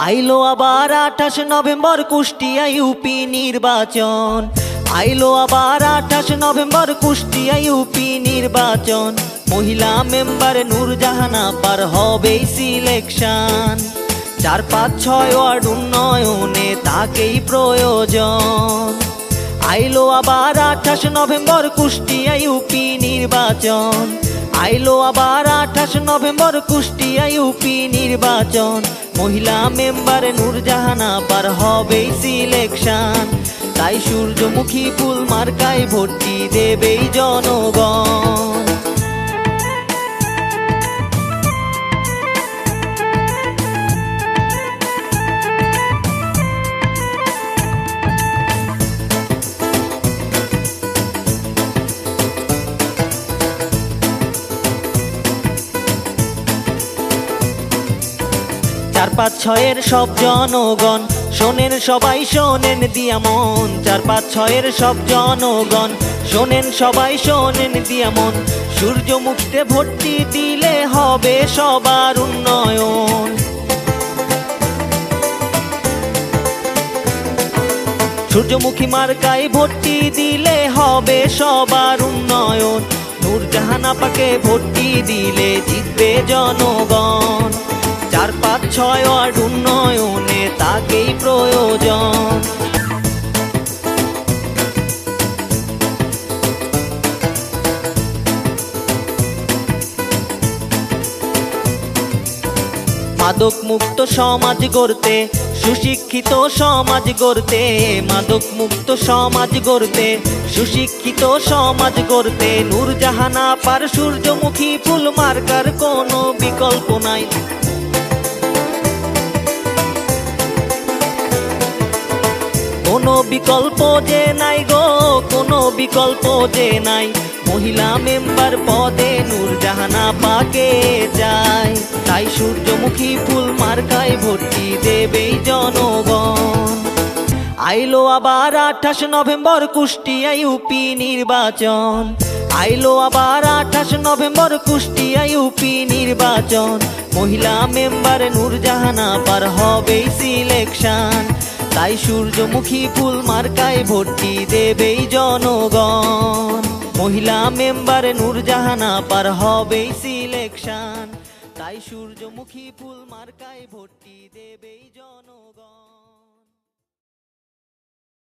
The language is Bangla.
আইলো আবার 28 নভেম্বর কুষ্টিয়া ইউপি নির্বাচন। আইলো আবার 28 নভেম্বর কুষ্টিয়া ইউপি নির্বাচন। মহিলা মেম্বার নূরজাহান আপার হবেই সিলেকশন। 4, 5, 6 ওয়ার্ড উন্নয়নে তাকেই প্রয়োজন। আইলো আবার 28 নভেম্বর কুষ্টিয়া ইউপি নির্বাচন। আইলো আবার 28 নভেম্বর কুষ্টিয়া ইউপি নির্বাচন। মহিলা মেম্বার নূরজাহান আপার হবেই সিলেকশন। তাই সূর্যমুখী ফুল মার্কায় ভোটটি দেবেই জনগণ। 4, 5, 6 সব জনগণ শোনেন, সবাই শোনেন দিয়া মন। 4, 5, 6 সব জনগণ শোনেন, সবাই শোনেন দিয়া মন। সূর্যমুখীতে ভোটটি দিলে হবে সবার উন্নয়ন। সূর্যমুখী মার্কায় ভোটটি দিলে হবে সবার উন্নয়ন। নূরজাহান আপাকে ভোটটি দিলে জিতবে জনগণ। 4, 5, 6 ওয়ার্ড উন্নয়নে তাকেই প্রয়োজন। মাদক মুক্ত সমাজ গড়তে, সুশিক্ষিত সমাজ গড়তে। মাদক মুক্ত সমাজ গড়তে, সুশিক্ষিত সমাজ গড়তে। নূরজাহান আপার সূর্যমুখী ফুল মার্কার কোনো বিকল্প নাই। কোনো বিকল্প যে নাই গো, কোনো বিকল্প যে নাই। মহিলা মেম্বার পদে নূরজাহান আপাকে চাই। তাই সূর্যমুখী ফুল মার্কায় ভোটটি দেবেই জনগণ। আইলো আবার 28 নভেম্বর কুষ্টিয়া ইউপি নির্বাচন। আইলো আবার 28 নভেম্বর কুষ্টিয়া ইউপি নির্বাচন। মহিলা মেম্বার নূরজাহান আপার হবেই সিলেকশন। তাই সূর্যমুখী ফুল মার্কায় ভোটটি দেবেই জনগণ। মহিলা মেম্বার নূরজাহান আপার হবেই সিলেকশন। তাই সূর্যমুখী ফুল মার্কায় ভোটটি দেবেই জনগণ।